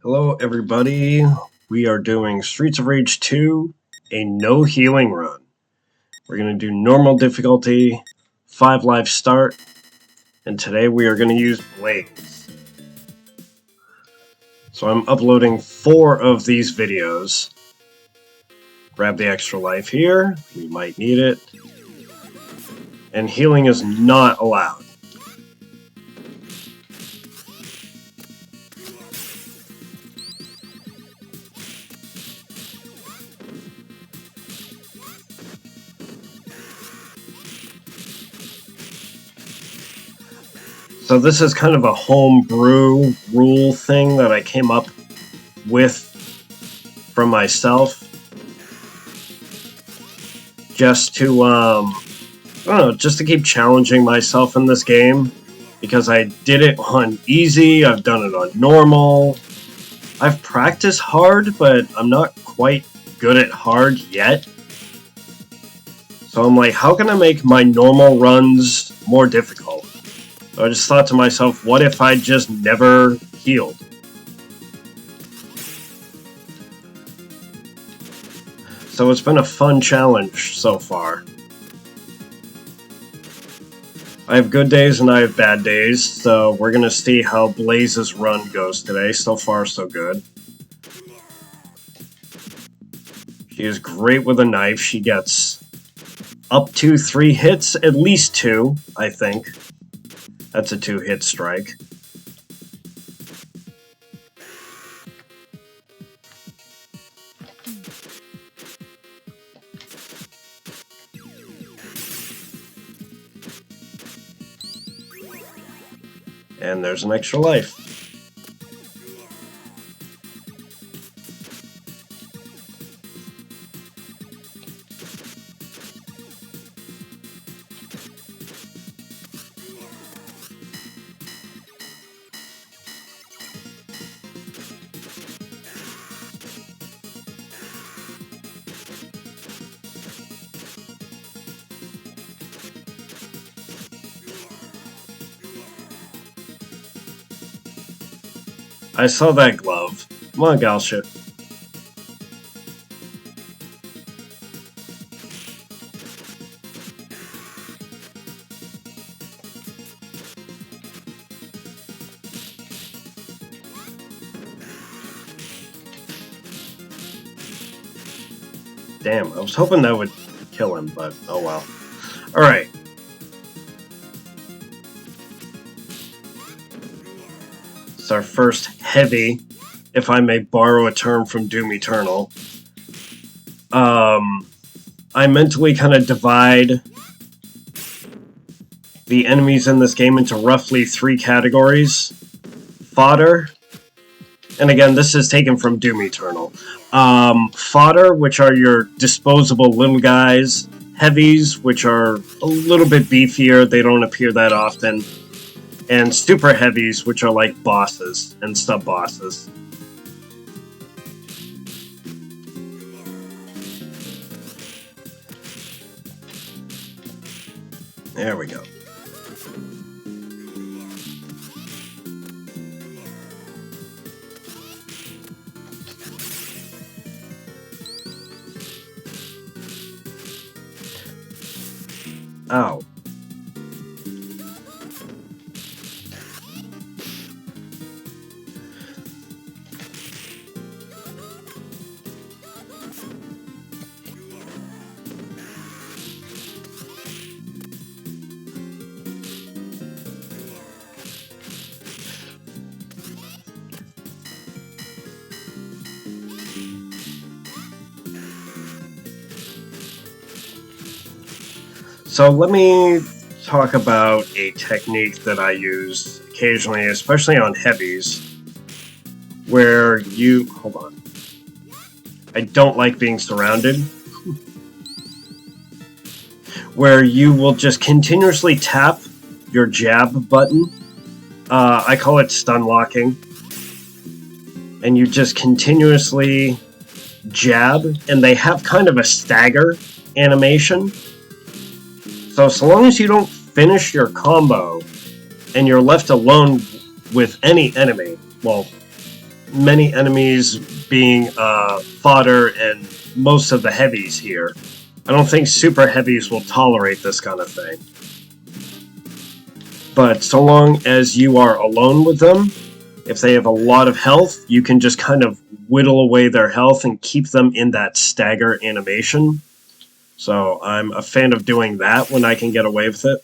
Hello everybody, we are doing Streets of Rage 2, a no healing run. We're going to do normal difficulty, 5 life start, and today we are going to use Blaze. So I'm uploading 4 of these videos. Grab the extra life here, we might need it. And healing is not allowed. So this is kind of a homebrew rule thing that I came up with from myself. Just to, I don't know, just to keep challenging myself in this game. Because I did it on easy, I've done it on normal. I've practiced hard, but I'm not quite good at hard yet. So I'm like, how can I make my normal runs more difficult? So I just thought to myself, what if I just never healed? So it's been a fun challenge so far. I have good days and I have bad days, so we're gonna see how Blaze's run goes today. So far, so good. She is great with a knife. She gets up to 3 hits, at least 2, I think. That's a 2-hit strike. And there's an extra life. I saw that glove. Come on, Galsha. Damn, I was hoping that would kill him, but oh well. Alright. It's our first heavy, if I may borrow a term from Doom Eternal. I mentally kind of divide the enemies in this game into roughly 3 categories. Fodder, and again, this is taken from Doom Eternal. Fodder, which are your disposable little guys. Heavies, which are a little bit beefier, they don't appear that often. And super heavies, which are like bosses and sub-bosses. There we go. Ow. So let me talk about a technique that I use occasionally, especially on heavies, where you... Hold on. I don't like being surrounded. Where you will just continuously tap your jab button. I call it stun locking. And you just continuously jab, and they have kind of a stagger animation. So long as you don't finish your combo and you're left alone with any enemy, well, many enemies being fodder and most of the heavies here. I don't think super heavies will tolerate this kind of thing. But so long as you are alone with them, if they have a lot of health, you can just kind of whittle away their health and keep them in that stagger animation. So I'm a fan of doing that when I can get away with it.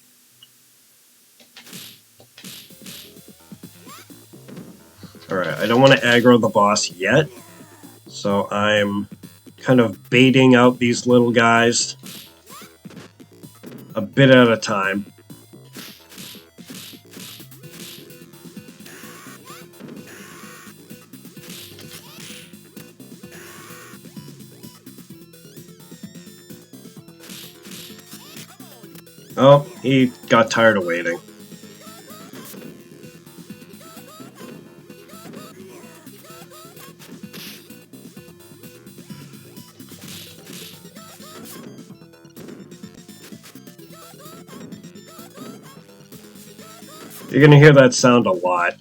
Alright, I don't want to aggro the boss yet, so I'm kind of baiting out these little guys a bit at a time. Oh, he got tired of waiting. You're gonna hear that sound a lot.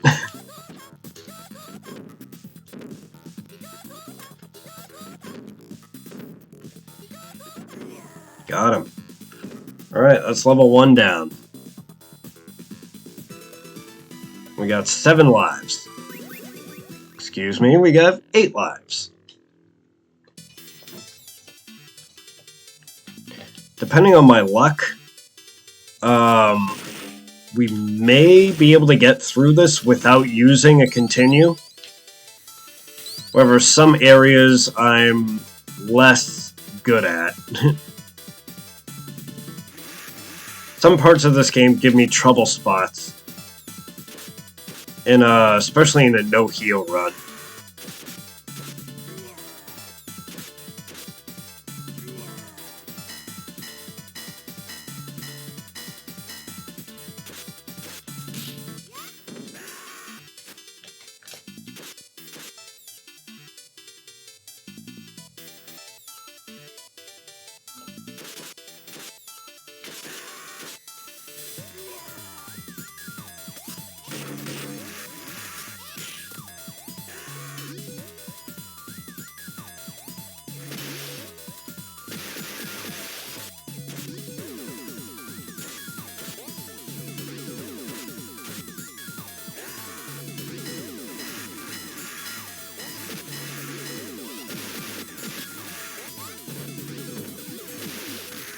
Got him. Alright, that's level 1 down. We got 7 lives. Excuse me, we got 8 lives. Depending on my luck, we may be able to get through this without using a continue. However, some areas I'm less good at. Some parts of this game give me trouble spots. Especially in a no-heal run.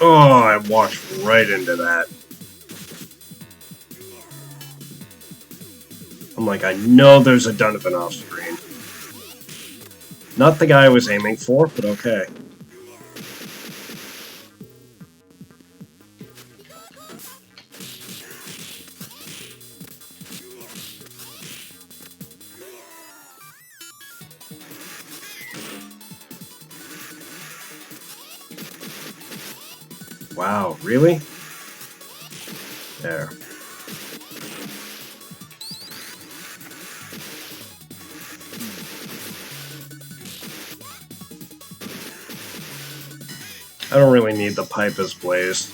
Oh, I walked right into that. I'm like, I know there's a Donovan off screen. Not the guy I was aiming for, but okay. Wow, really? There. I don't really need the pipe as Blaze.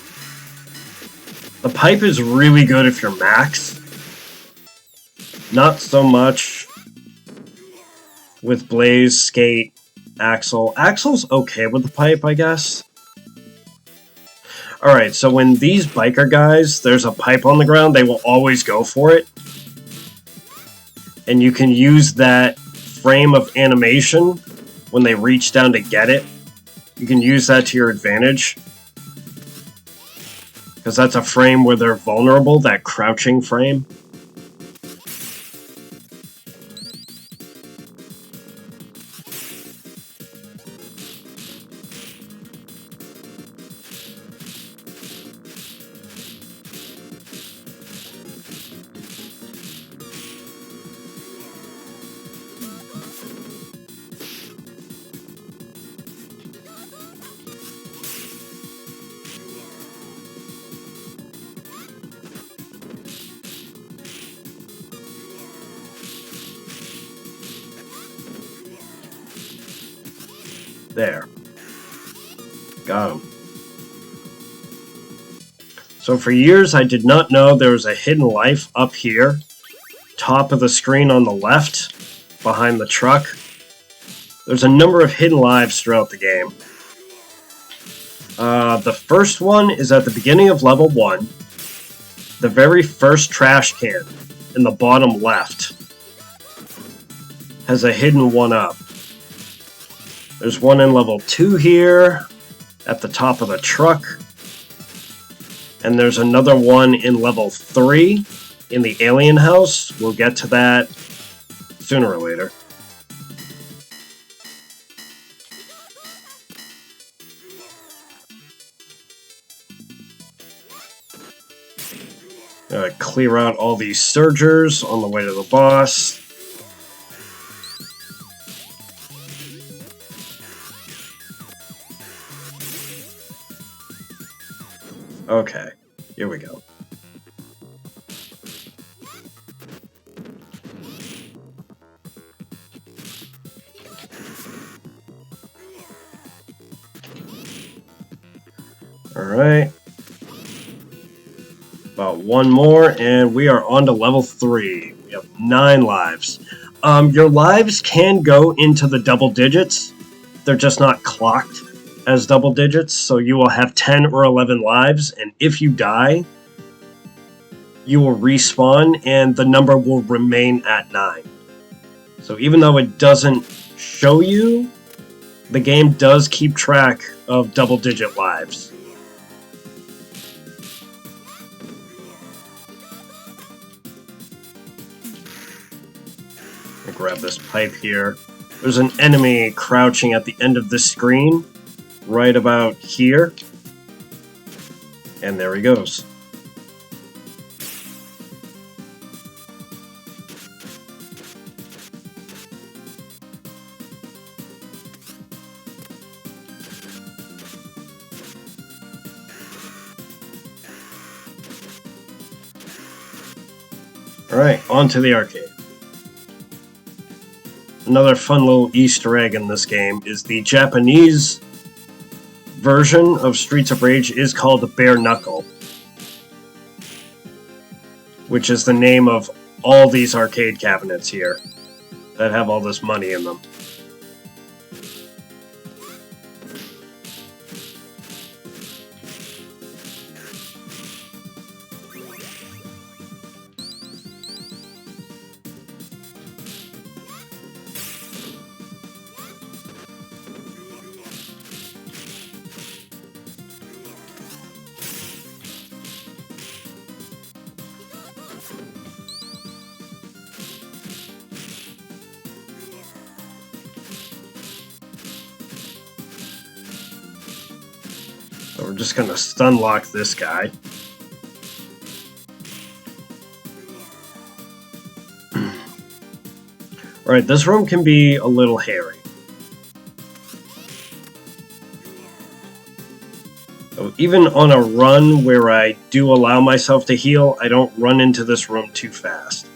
The pipe is really good if you're max. Not so much with Blaze, Skate, Axel. Axel's okay with the pipe, I guess. Alright, so when these biker guys, there's a pipe on the ground, they will always go for it. And you can use that frame of animation when they reach down to get it. You can use that to your advantage. Because that's a frame where they're vulnerable, that crouching frame. There. Got him. So for years I did not know there was a hidden life up here, top of the screen on the left. behind the truck. There's a number of hidden lives throughout the game. The first one is at the beginning of level 1. The very first trash can in the bottom left has a hidden 1-up. There's one in level 2 here at the top of the truck. And there's another one in level 3 in the alien house. We'll get to that sooner or later. Clear out all these surgers on the way to the boss. Okay, here we go. Alright. About one more, and we are on to level 3. We have 9 lives. Your lives can go into the double digits. They're just not clocked as double digits, so you will have 10 or 11 lives, and if you die, you will respawn, and the number will remain at 9. So even though it doesn't show you, the game does keep track of double-digit lives. Grab this pipe here. There's an enemy crouching at the end of this screen, right about here. And there he goes. Alright, on to the arcade. Another fun little Easter egg in this game is the Japanese version of Streets of Rage is called Bare Knuckle, which is the name of all these arcade cabinets here that have all this money in them. So we're just gonna stun lock this guy. Alright, this room can be a little hairy. So even on a run where I do allow myself to heal, I don't run into this room too fast.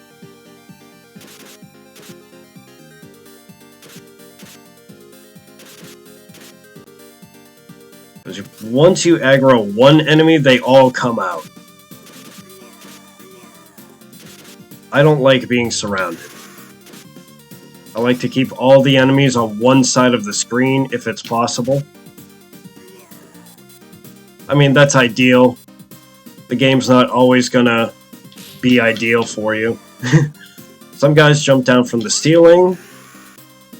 Once you aggro one enemy, they all come out. I don't like being surrounded. I like to keep all the enemies on one side of the screen if it's possible. I mean, that's ideal. The game's not always gonna be ideal for you. Some guys jump down from the ceiling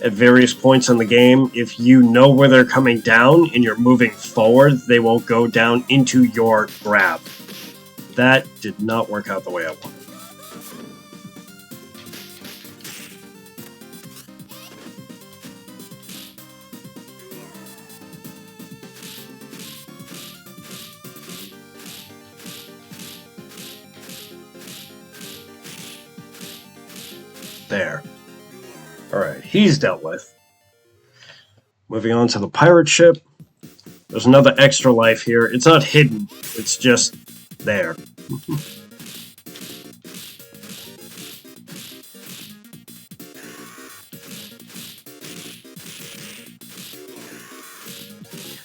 at various points in the game. If you know where they're coming down and you're moving forward, they will go down into your grab. That did not work out the way I wanted. There. Alright, he's dealt with. Moving on to the pirate ship. There's another extra life here. It's not hidden, it's just there.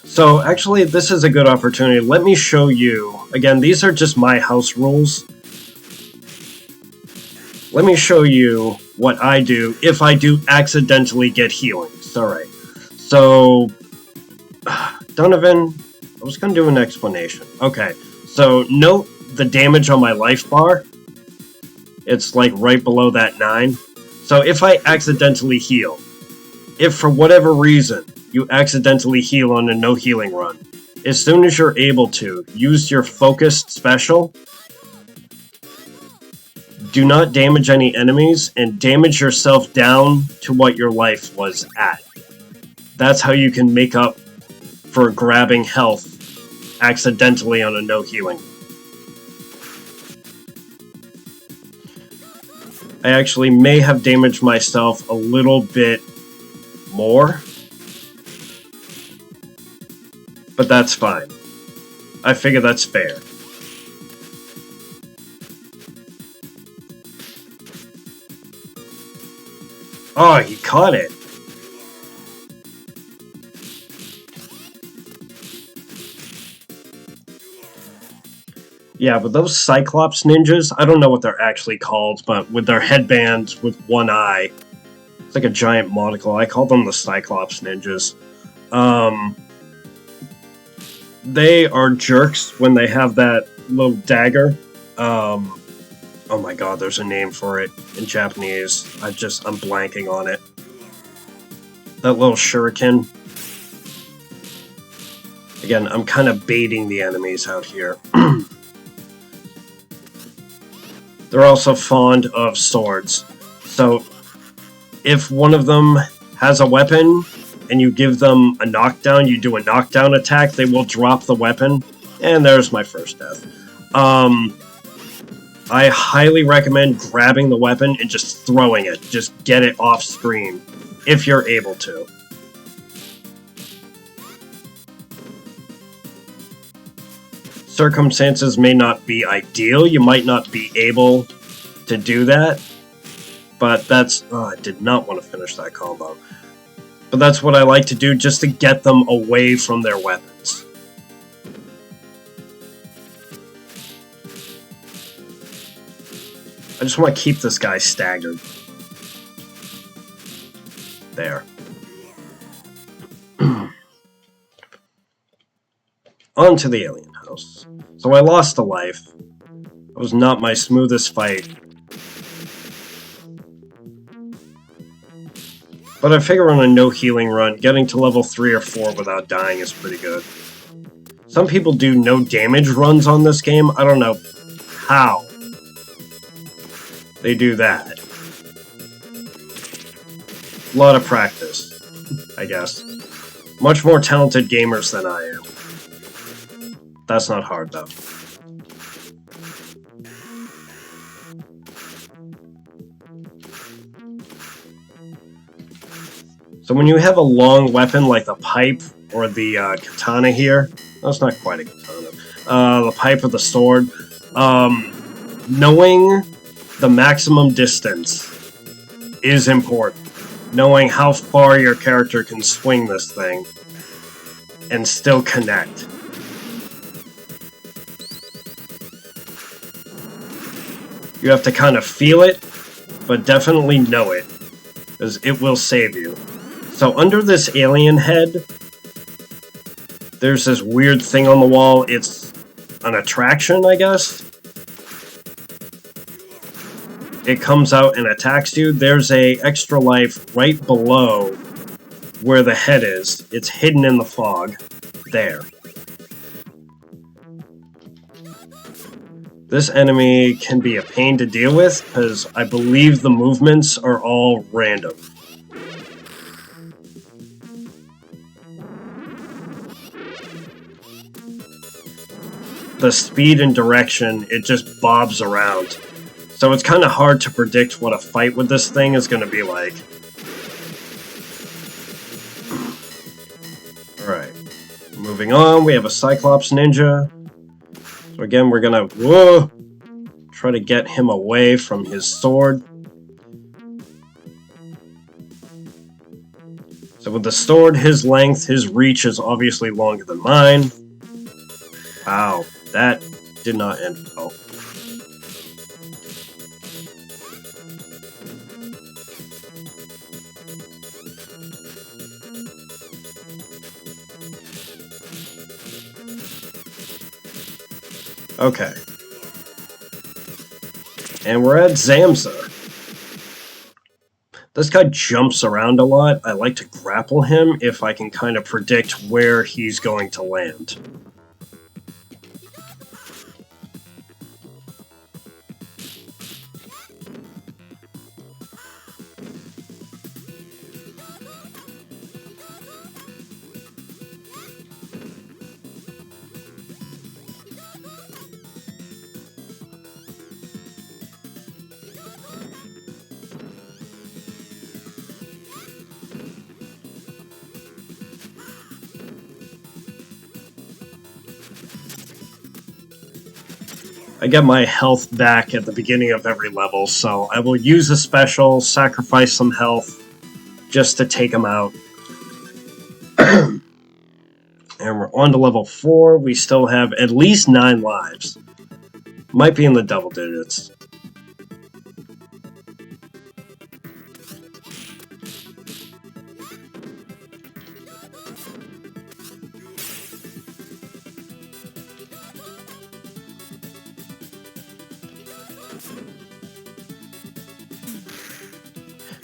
So actually, this is a good opportunity. Let me show you. Again, these are just my house rules. Let me show you what I do if I do accidentally get healings. Alright. So, Donovan, I was going to do an explanation. Okay, so note the damage on my life bar. It's like right below that 9. So if I accidentally heal, if for whatever reason you accidentally heal on a no healing run, as soon as you're able to, use your focused special. Do not damage any enemies, and damage yourself down to what your life was at. That's how you can make up for grabbing health accidentally on a no healing. I actually may have damaged myself a little bit more, but that's fine. I figure that's fair. Oh, he caught it. Yeah, but those Cyclops ninjas, I don't know what they're actually called, but with their headbands with one eye, it's like a giant monocle. I call them the Cyclops ninjas. They are jerks when they have that little dagger. Oh my god, there's a name for it in Japanese. I'm blanking on it. That little shuriken. Again, I'm kind of baiting the enemies out here. They're also fond of swords. So, if one of them has a weapon, and you give them a knockdown, you do a knockdown attack, they will drop the weapon. And there's my first death. I highly recommend grabbing the weapon and just throwing it. Just get it off screen, if you're able to. Circumstances may not be ideal, you might not be able to do that, but that's... Oh, I did not want to finish that combo. But that's what I like to do, just to get them away from their weapons. I just want to keep this guy staggered. There. On to the alien house. So I lost a life. It was not my smoothest fight. But I figure on a no healing run, getting to level 3 or 4 without dying is pretty good. Some people do no damage runs on this game. I don't know how they do that. A lot of practice, I guess. Much more talented gamers than I am. That's not hard, though. So when you have a long weapon like the pipe or the katana here, that's not quite a katana, the pipe or the sword, knowing the maximum distance is important. Knowing how far your character can swing this thing and still connect. You have to kind of feel it, but definitely know it, because it will save you. So under this alien head, there's this weird thing on the wall. It's an attraction, I guess. It comes out and attacks you. There's a extra life right below where the head is. It's hidden in the fog. There. This enemy can be a pain to deal with, because I believe the movements are all random. The speed and direction, it just bobs around. So it's kind of hard to predict what a fight with this thing is going to be like. Alright. Moving on, we have a Cyclops ninja. So again, we're going to try to get him away from his sword. So with the sword, his length, his reach is obviously longer than mine. Wow, that did not end well. Okay. And we're at Zamza. This guy jumps around a lot. I like to grapple him if I can kind of predict where he's going to land. I get my health back at the beginning of every level, so I will use a special, sacrifice some health, just to take him out. And we're on to level 4. We still have at least 9 lives. Might be in the double digits.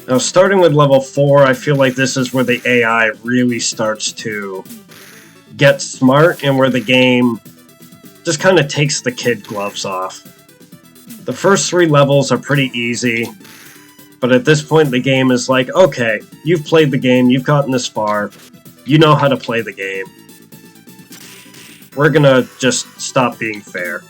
Now, starting with level 4, I feel like this is where the AI really starts to get smart and where the game just kind of takes the kid gloves off. The first 3 levels are pretty easy, but at this point the game is like, okay, you've played the game, you've gotten this far, you know how to play the game. We're gonna just stop being fair.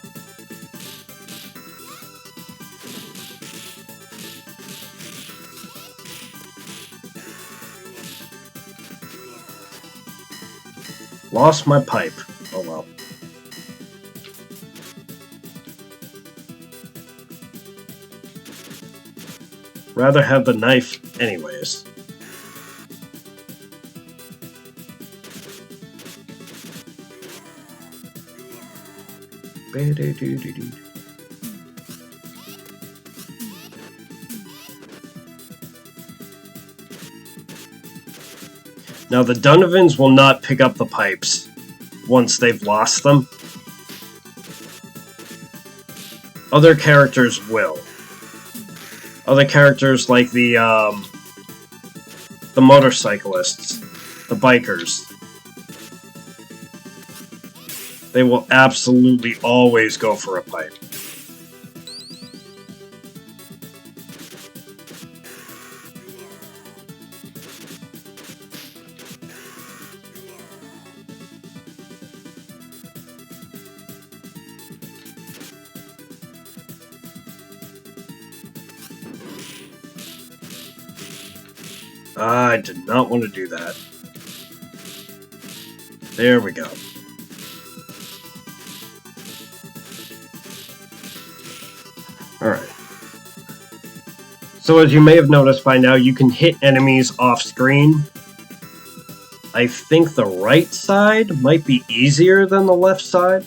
Lost my pipe. Oh well. Rather have the knife anyways. Now the Donovans will not pick up the pipes once they've lost them. Other characters will. Other characters like the motorcyclists, the bikers. They will absolutely always go for a pipe. I did not want to do that. There we go. Alright. So as you may have noticed by now, you can hit enemies off screen. I think the right side might be easier than the left side.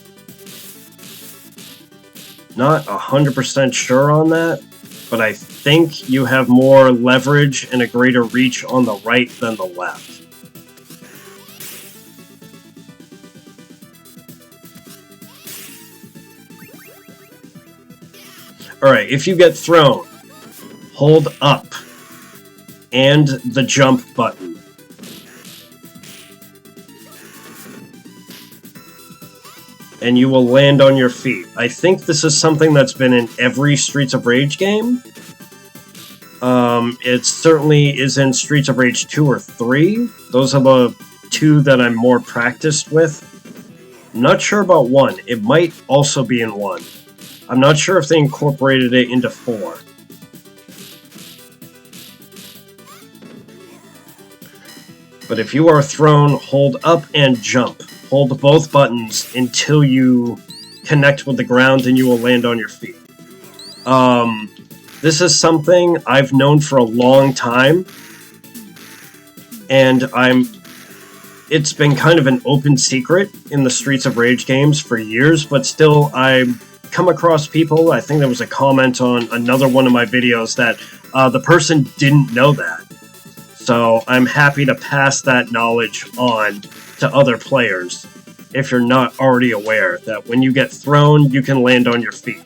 Not 100% sure on that, but I think you have more leverage and a greater reach on the right than the left. Alright, if you get thrown, hold up and the jump button. And you will land on your feet. I think this is something that's been in every Streets of Rage game. It certainly is in Streets of Rage 2 or 3. Those are the 2 that I'm more practiced with. I'm not sure about 1. It might also be in 1. I'm not sure if they incorporated it into 4. But if you are thrown, hold up and jump. Hold both buttons until you connect with the ground and you will land on your feet. This is something I've known for a long time. And it's been kind of an open secret in the Streets of Rage games for years, but still I've come across people, I think there was a comment on another one of my videos that the person didn't know that. So I'm happy to pass that knowledge on to other players. if you're not already aware that when you get thrown, you can land on your feet.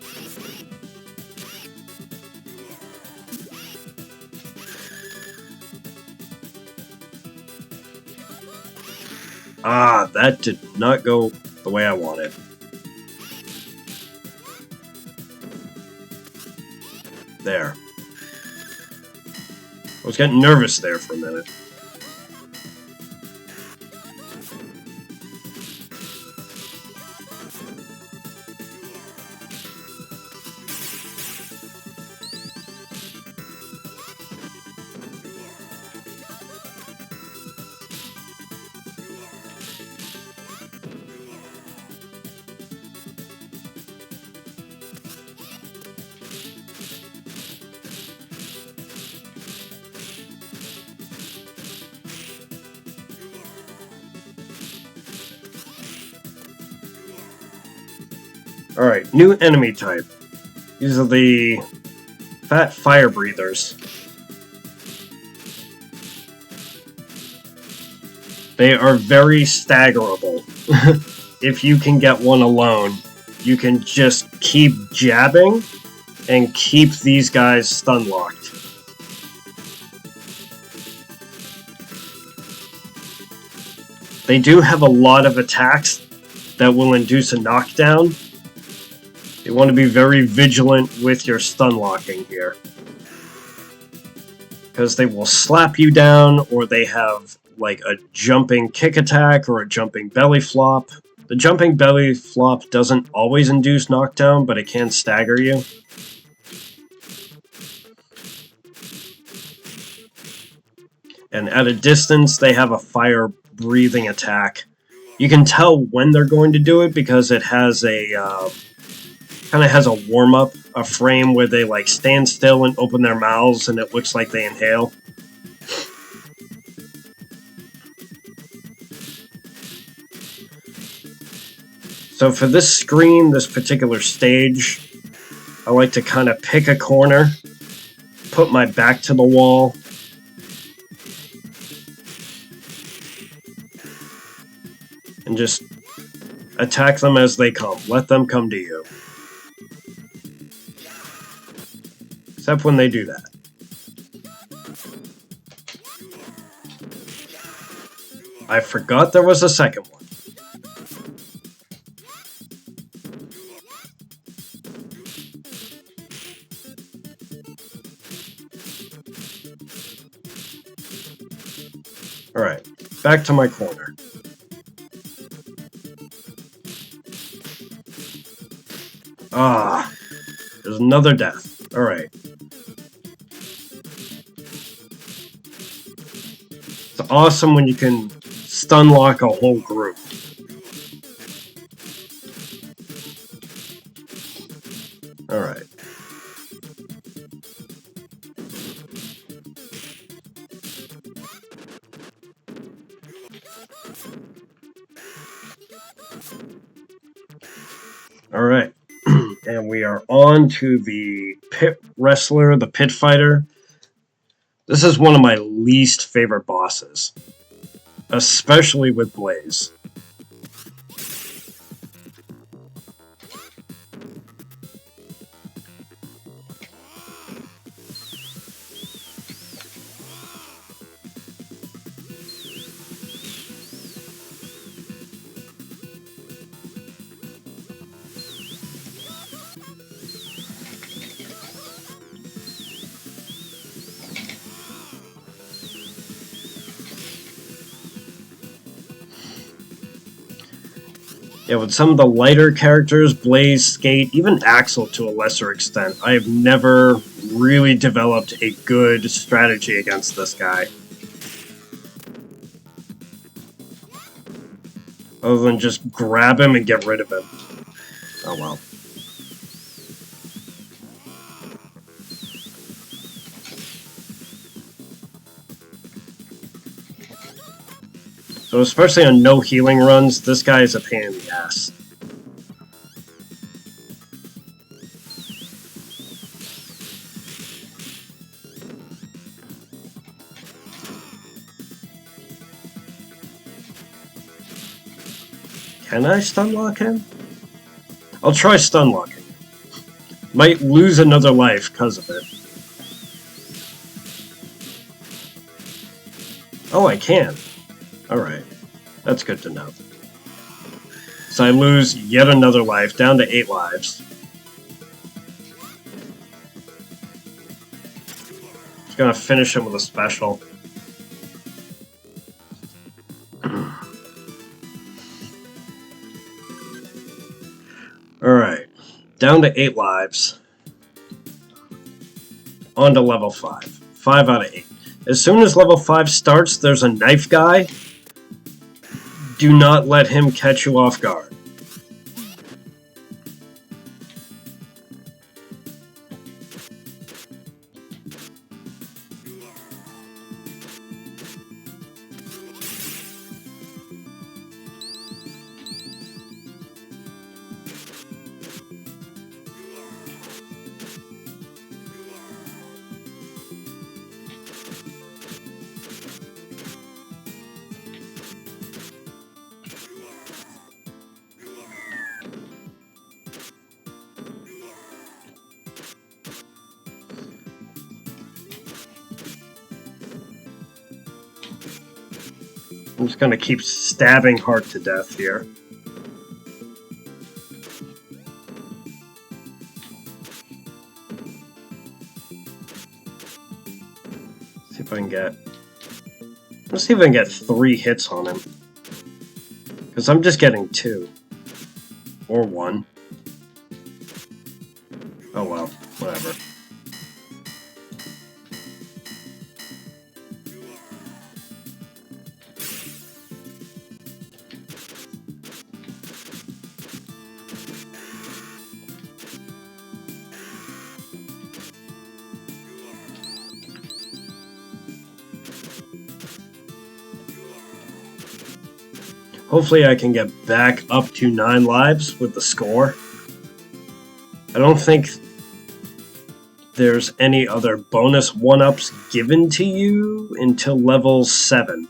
Ah, that did not go the way I wanted. There. I was getting nervous there for a minute. Alright, new enemy type. These are the fat fire breathers. They are very staggerable. If you can get one alone, you can just keep jabbing and keep these guys stun locked. They do have a lot of attacks that will induce a knockdown. You want to be very vigilant with your stun locking here. Because they will slap you down, or they have like a jumping kick attack or a jumping belly flop. The jumping belly flop doesn't always induce knockdown, but it can stagger you. And at a distance, they have a fire breathing attack. You can tell when they're going to do it because it has a kind of has a warm-up, a frame where they like stand still and open their mouths and it looks like they inhale. So for this screen, this particular stage, I like to kind of pick a corner, put my back to the wall, and just attack them as they come. Let them come to you. Except when they do that. I forgot there was a second one. Alright, back to my corner. Ah, there's another death. Alright. It's awesome when you can stun lock a whole group. Alright. Alright. And we are on to the pit wrestler, the pit fighter. This is one of my least favorite bosses, especially with Blaze. Yeah, with some of the lighter characters, Blaze, Skate, even Axel to a lesser extent, I have never really developed a good strategy against this guy. Other than just grab him and get rid of him. Oh well. So especially on no healing runs, this guy is a pain in the ass. Can I stun lock him? I'll try stun locking. Might lose another life because of it. Oh, I can. Alright. That's good to know. So I lose yet another life, down to 8 lives. Just gonna finish him with a special. Alright. Down to 8 lives. On to level 5. 5 out of 8. As soon as level 5 starts, there's a knife guy. Do not let him catch you off guard. I'm just gonna keep stabbing Heart to death here. See if I can get... Let's see if I can get 3 hits on him. Because I'm just getting 2. Or 1. Oh well, whatever. Hopefully I can get back up to 9 lives with the score. I don't think there's any other bonus 1-ups given to you until level 7.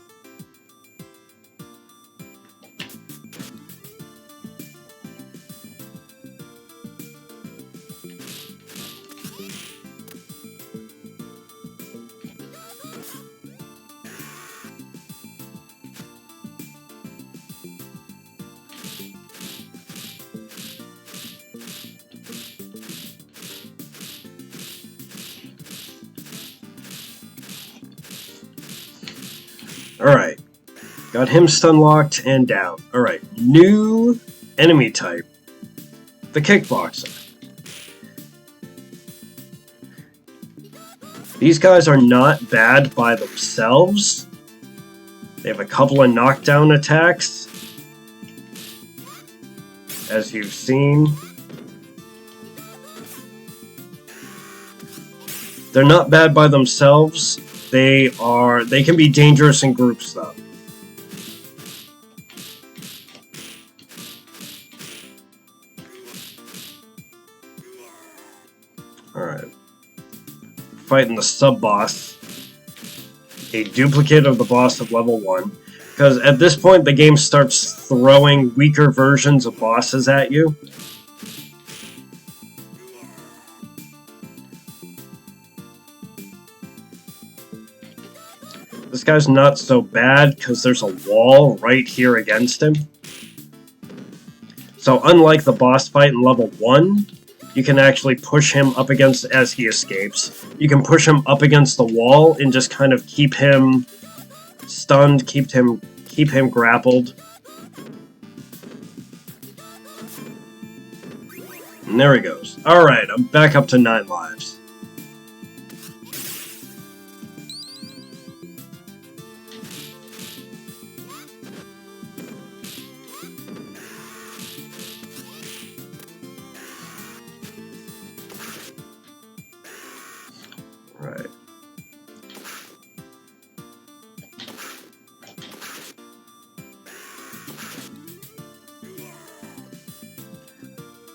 Alright. Got him stun locked and down. Alright. New enemy type. The Kickboxer. These guys are not bad by themselves. They have a couple of knockdown attacks, as you've seen. They're not bad by themselves. They can be dangerous in groups though. Alright. Fighting the sub-boss. A duplicate of the boss of level 1. Because at this point the game starts throwing weaker versions of bosses at you. This guy's not so bad because there's a wall right here against him. So unlike the boss fight in level 1, you can actually push him up against, as he escapes, you can push him up against the wall and just kind of keep him stunned, keep him grappled. And there he goes. Alright, I'm back up to 9 lives. Right.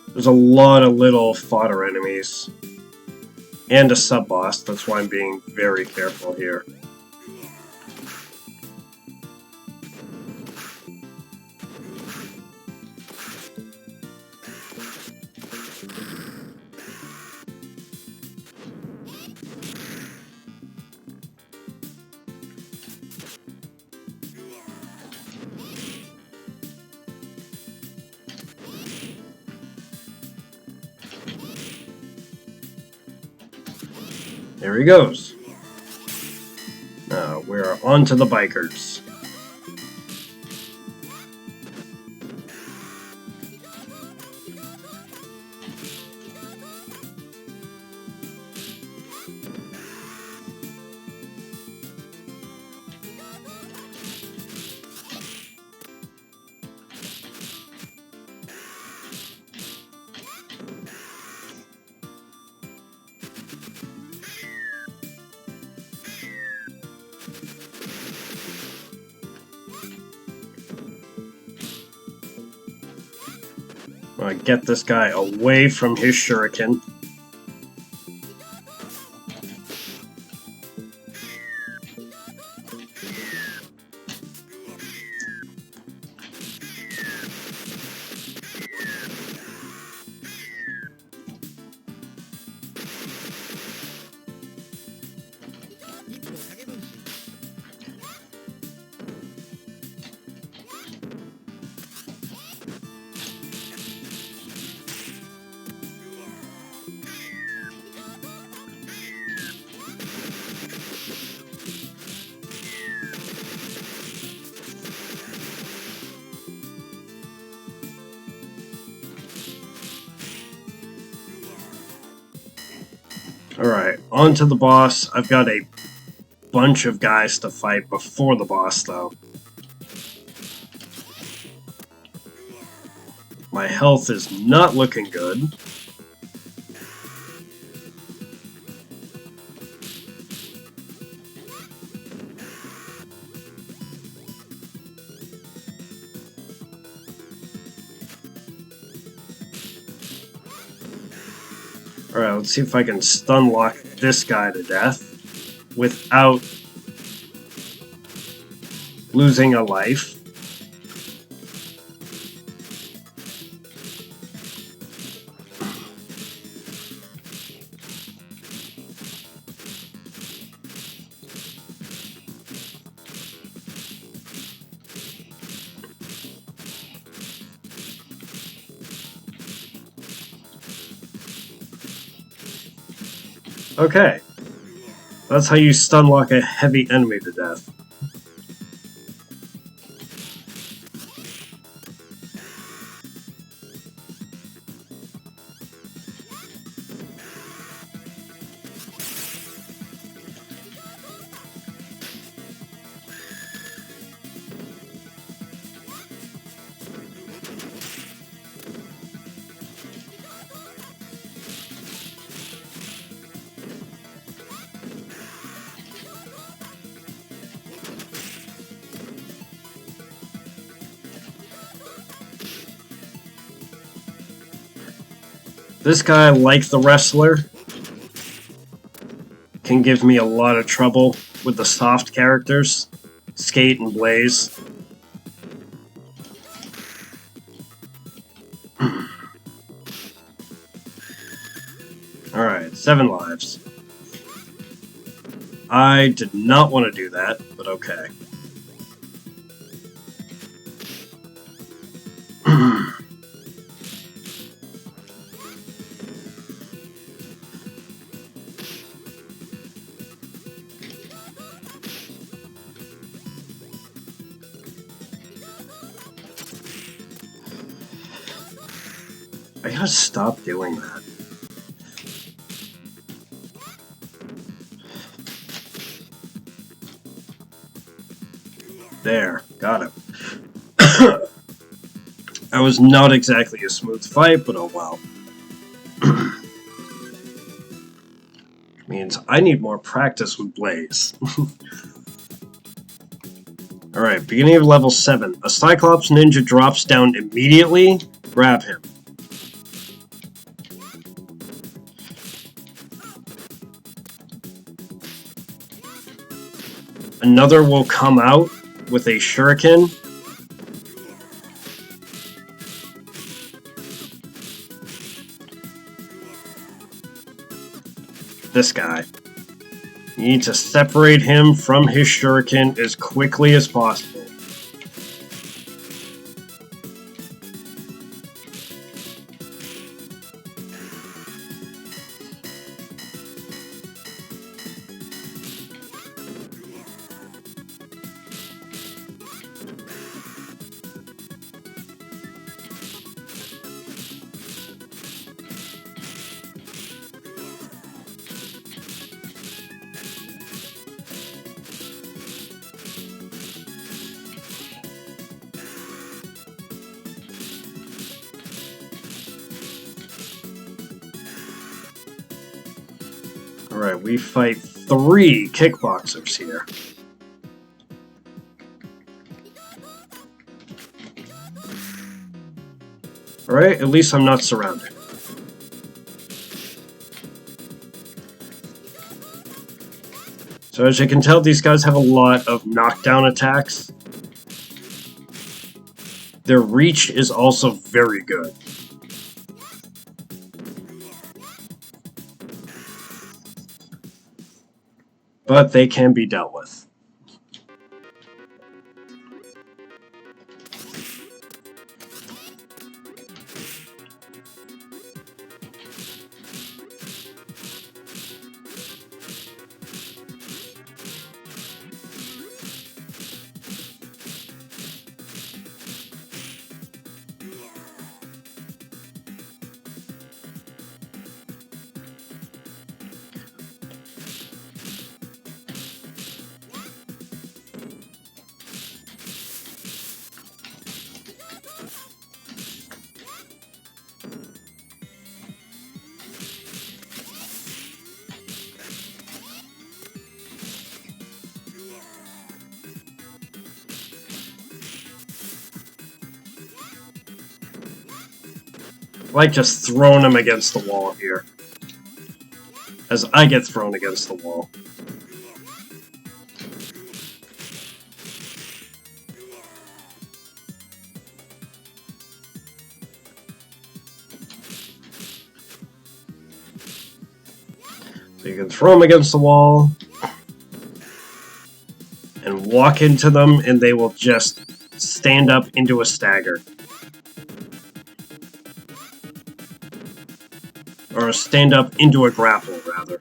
There's a lot of little fodder enemies. And a sub-boss, that's why I'm being very careful here. There he goes. Now we're on to the bikers. Get this guy away from his shuriken. Alright, on to the boss. I've got a bunch of guys to fight before the boss, though. My health is not looking good. Alright, let's see if I can stun lock this guy to death without losing a life. Okay, that's how you stun lock a heavy enemy to death. This guy, like the wrestler, can give me a lot of trouble with the soft characters, Skate and Blaze. Alright, 7 lives. I did not want to do that, but okay. I gotta stop doing that. There, got him. That was not exactly a smooth fight, but oh well. Means I need more practice with Blaze. Alright, beginning of level 7. A Cyclops ninja drops down immediately. Grab him. Another will come out with a shuriken. This guy. You need to separate him from his shuriken as quickly as possible. Alright, we fight 3 kickboxers here. Alright, at least I'm not surrounded. So as you can tell, these guys have a lot of knockdown attacks. Their reach is also very good. But they can be dealt with. I like just throwing him against the wall here. As I get thrown against the wall. So you can throw them against the wall and walk into them and they will just stand up into a stagger. Or stand up into a grapple, rather.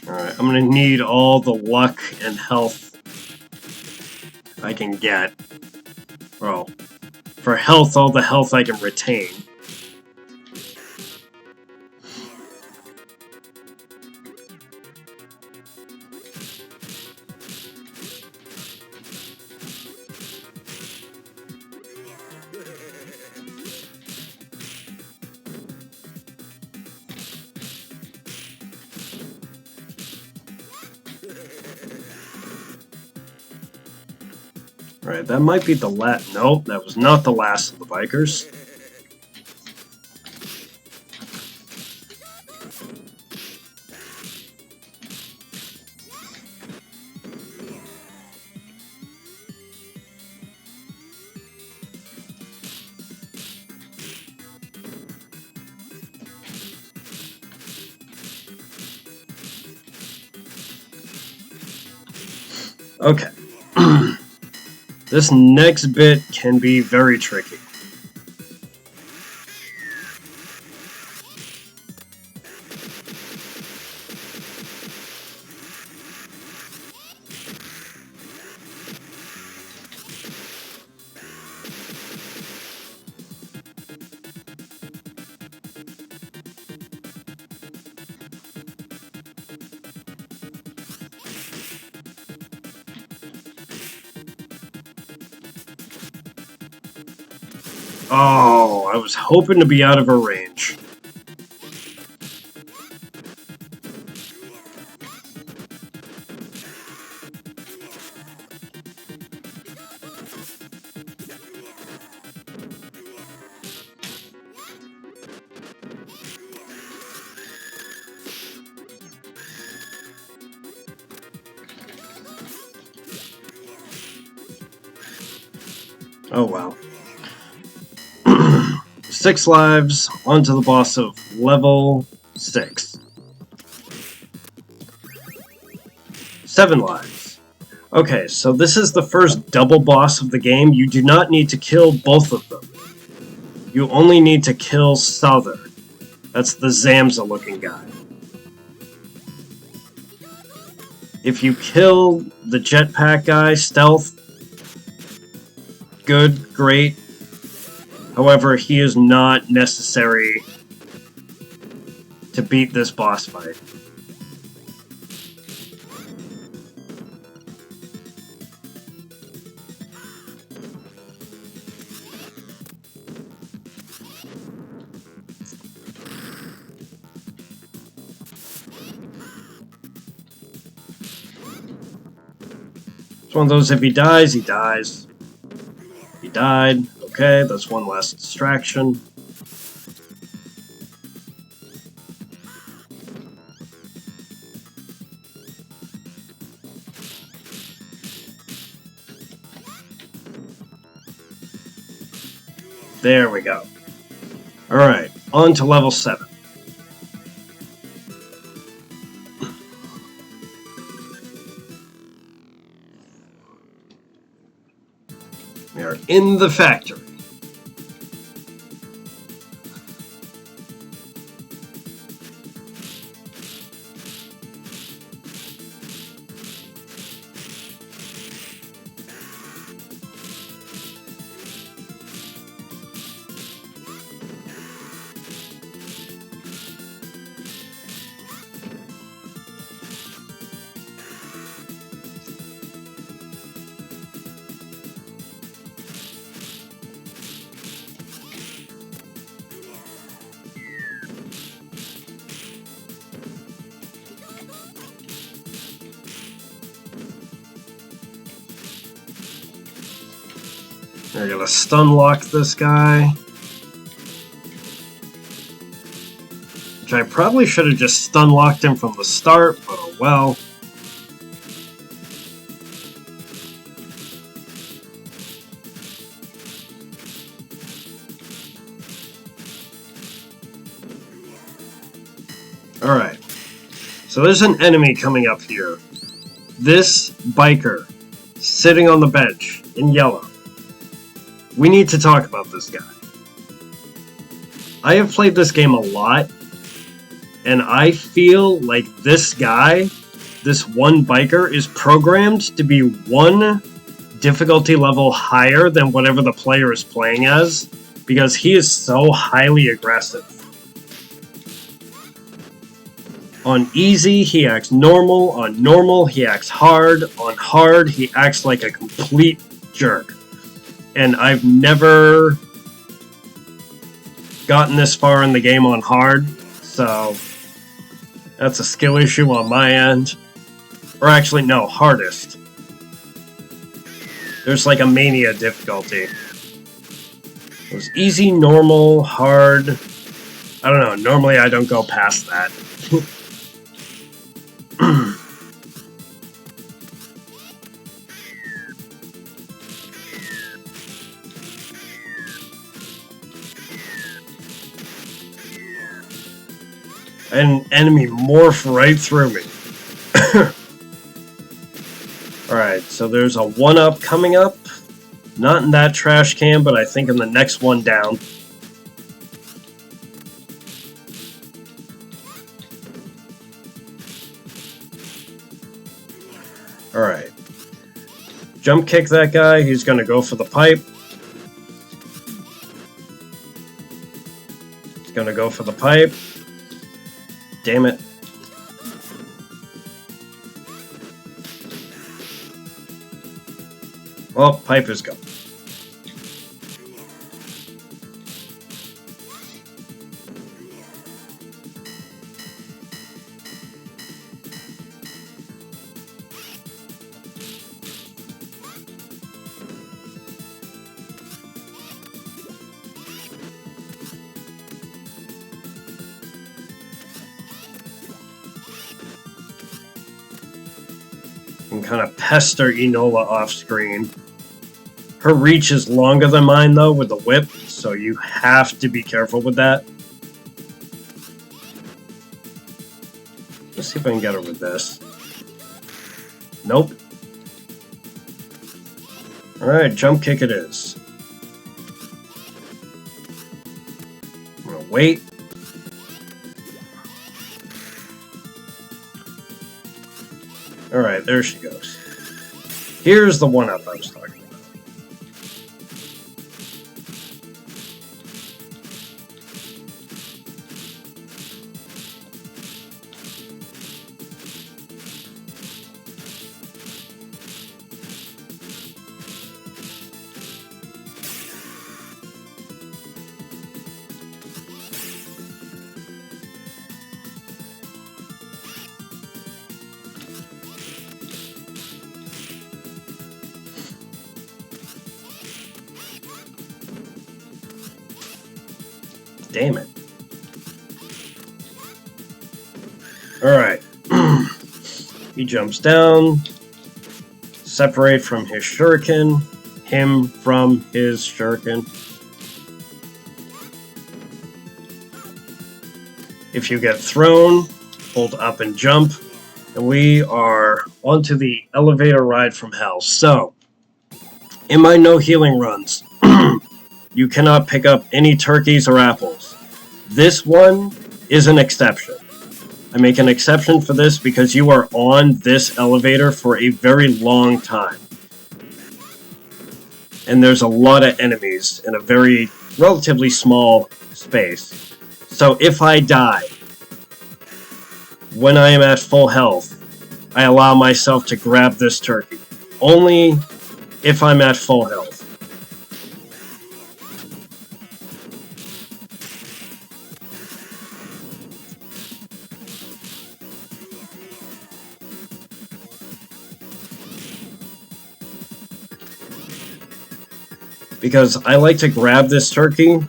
Alright, I'm gonna need all the luck and health I can get. Well, for health, all the health I can retain. Alright, that might be the last. Nope, that was not the last of the bikers. Okay. This next bit can be very tricky. Oh, I was hoping to be out of her range. Oh well. 6 lives, onto the boss of level 6. 7 lives. Okay, so this is the first double boss of the game. You do not need to kill both of them. You only need to kill Souther. That's the Zamza looking guy. If you kill the jetpack guy, stealth, good, great. However, he is not necessary to beat this boss fight. It's one of those, if he dies, he dies. He died. Okay, that's one less distraction. There we go. Alright, on to level 7. We are in the factory. We're gonna stun lock this guy. Which I probably should have just stun locked him from the start, but oh well. Alright. So there's an enemy coming up here. This biker sitting on the bench in yellow. We need to talk about this guy. I have played this game a lot, and I feel like this guy, this one biker, is programmed to be one difficulty level higher than whatever the player is playing as, because he is so highly aggressive. On easy, he acts normal. On normal, he acts hard. On hard, he acts like a complete jerk. And I've never gotten this far in the game on hard, so that's a skill issue on my end. Or actually, no, hardest. There's like a mania difficulty. There's easy, normal, hard. I don't know, normally I don't go past that. An enemy morph right through me. Alright, so there's a 1-up coming up. Not in that trash can, but I think in the next one down. Alright. Jump kick that guy. He's going to go for the pipe. He's going to go for the pipe. Damn it. Well, pipe is gone. And kind of pester Enola off screen. Her reach is longer than mine though with the whip, so you have to be careful with that. Let's see if I can get her with this. Nope. Alright, jump kick it is. I'm gonna wait. Alright, there she goes. Here's the 1-up I was talking about. Damn it. Alright. He jumps down. Separate from his shuriken. Him from his shuriken. If you get thrown, hold up and jump. And we are onto the elevator ride from hell. So, in my no healing runs, you cannot pick up any turkeys or apples. This one is an exception. I make an exception for this because you are on this elevator for a very long time. And there's a lot of enemies in a very relatively small space. So if I die, when I am at full health, I allow myself to grab this turkey. Only if I'm at full health. Because I like to grab this turkey,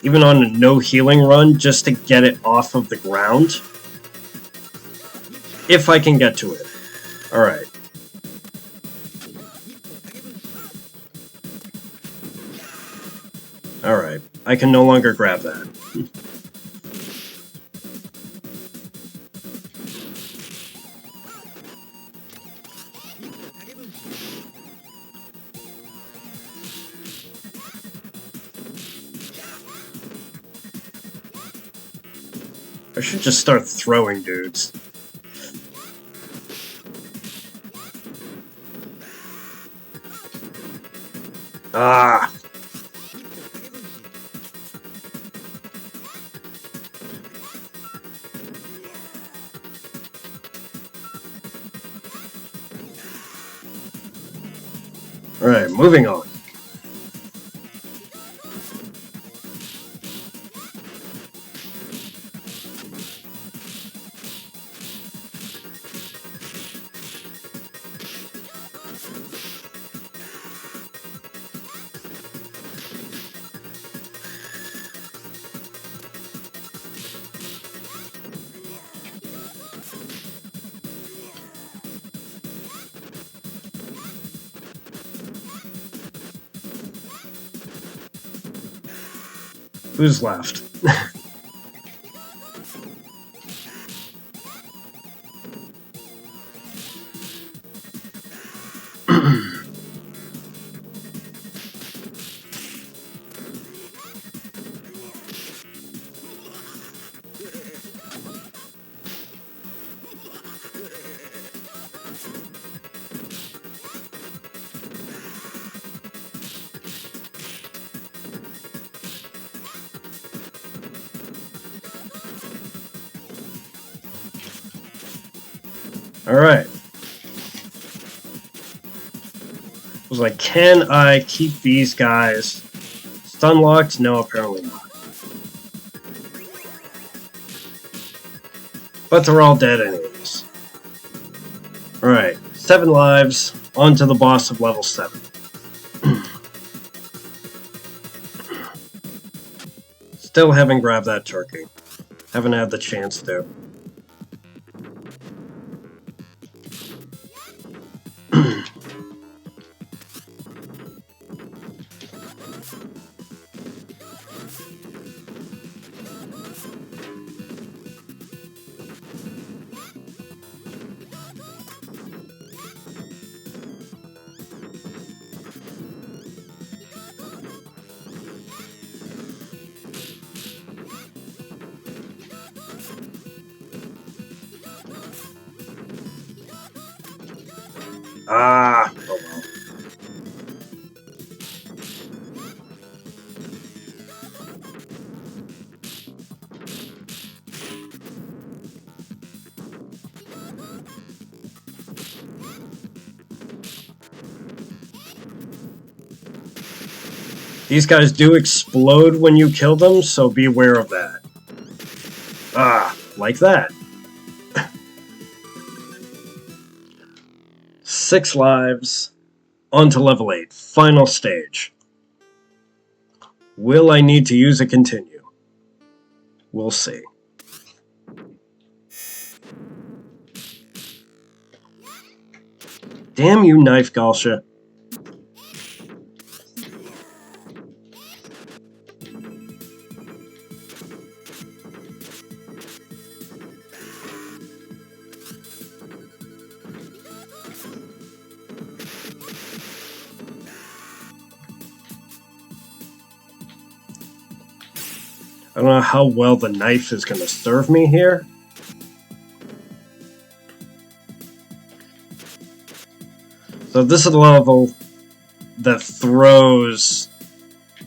even on a no healing run, just to get it off of the ground. If I can get to it. Alright. Alright. I can no longer grab that. I should just start throwing dudes. Ah! Alright, moving on. Who's left? Alright. I was like, can I keep these guys stun locked? No, apparently not. But they're all dead anyways. Alright, 7 lives, on to the boss of level 7. Still haven't grabbed that turkey. Haven't had the chance to. Ah, oh well. These guys do explode when you kill them, so be aware of that. Ah, like that. 6 lives, on to level 8, final stage. Will I need to use a continue? We'll see. Damn you, Knife Galsha. I don't know how well the knife is going to serve me here. So this is the level that throws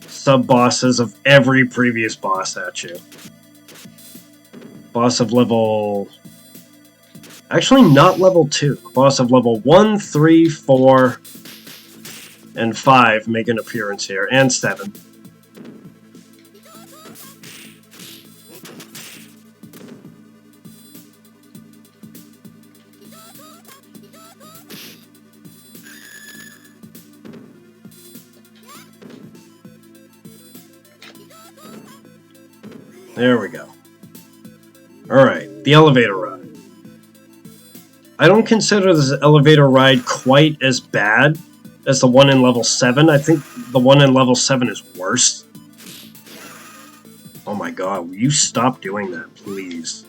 sub-bosses of every previous boss at you. Boss of level... Actually, not level 2. Boss of level 1, 3, 4, and 5 make an appearance here, and 7. There we go. Alright, the elevator ride. I don't consider this elevator ride quite as bad as the one in level 7. I think the one in level 7 is worse. Oh my god, will you stop doing that, please?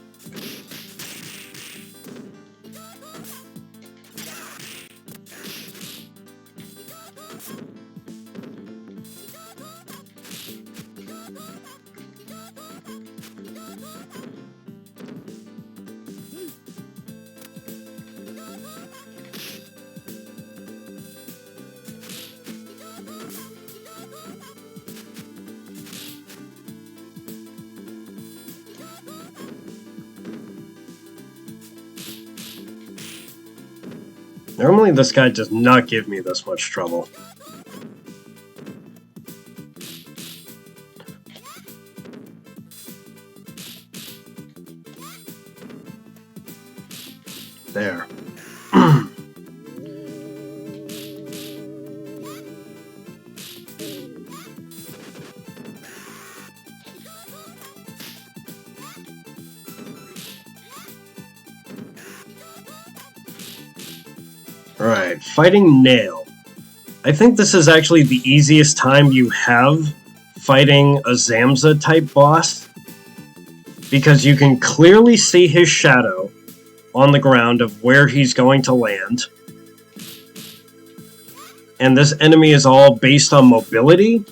Normally this guy does not give me this much trouble. There. Alright, fighting Nail. I think this is actually the easiest time you have fighting a Zamza type boss, because you can clearly see his shadow on the ground of where he's going to land. And this enemy is all based on mobility,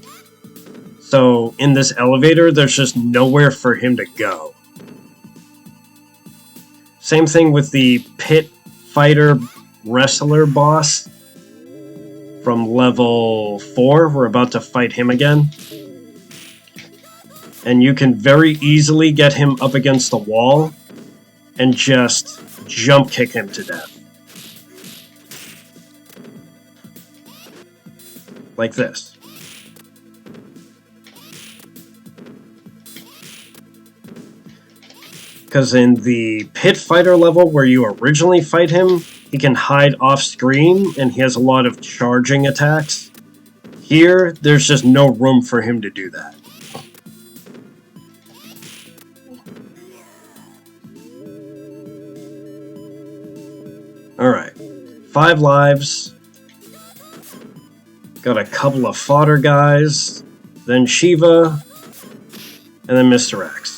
so in this elevator there's just nowhere for him to go. Same thing with the Pit Fighter Wrestler boss from level 4. We're about to fight him again. And you can very easily get him up against the wall and just jump kick him to death. Like this. Because in the Pit Fighter level where you originally fight him, he can hide off screen and he has a lot of charging attacks. Here, there's just no room for him to do that. Alright, 5 lives. Got a couple of fodder guys, then Shiva, and then Mr. X.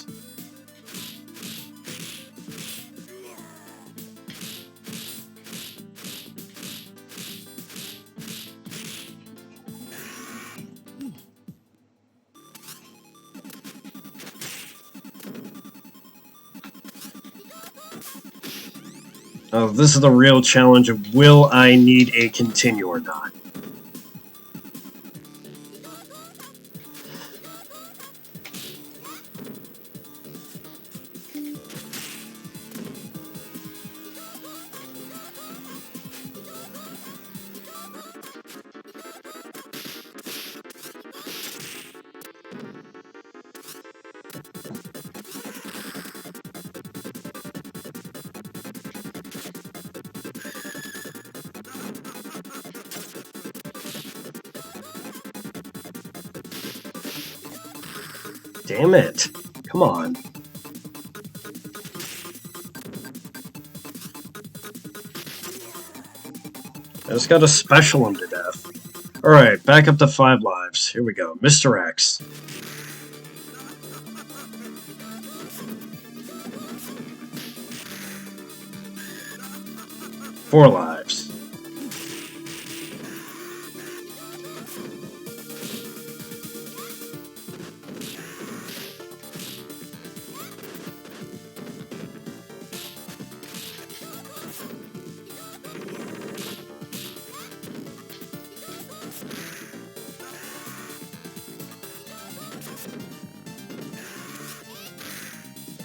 Oh, this is the real challenge of will I need a continue or not. Damn it. Come on. just gotta special him to death. Alright, back up to 5 lives. Here we go. Mr. X. Four lives.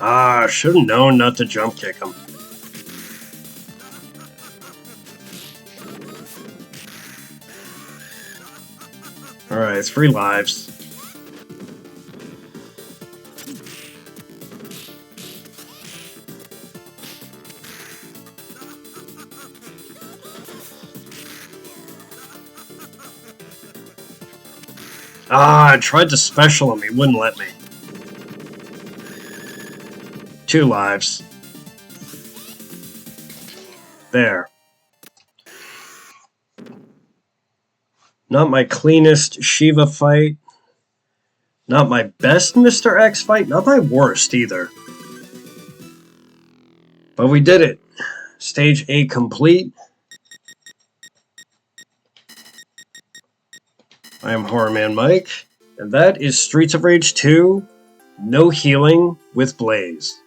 Ah, should have known not to jump kick him. Alright, 3 lives. Ah, I tried to special him, he wouldn't let me. 2 lives. There. Not my cleanest Shiva fight. Not my best Mr. X fight. Not my worst either. But we did it. Stage 8 complete. I am Horror Man Mike. And that is Streets of Rage 2, No Healing with Blaze.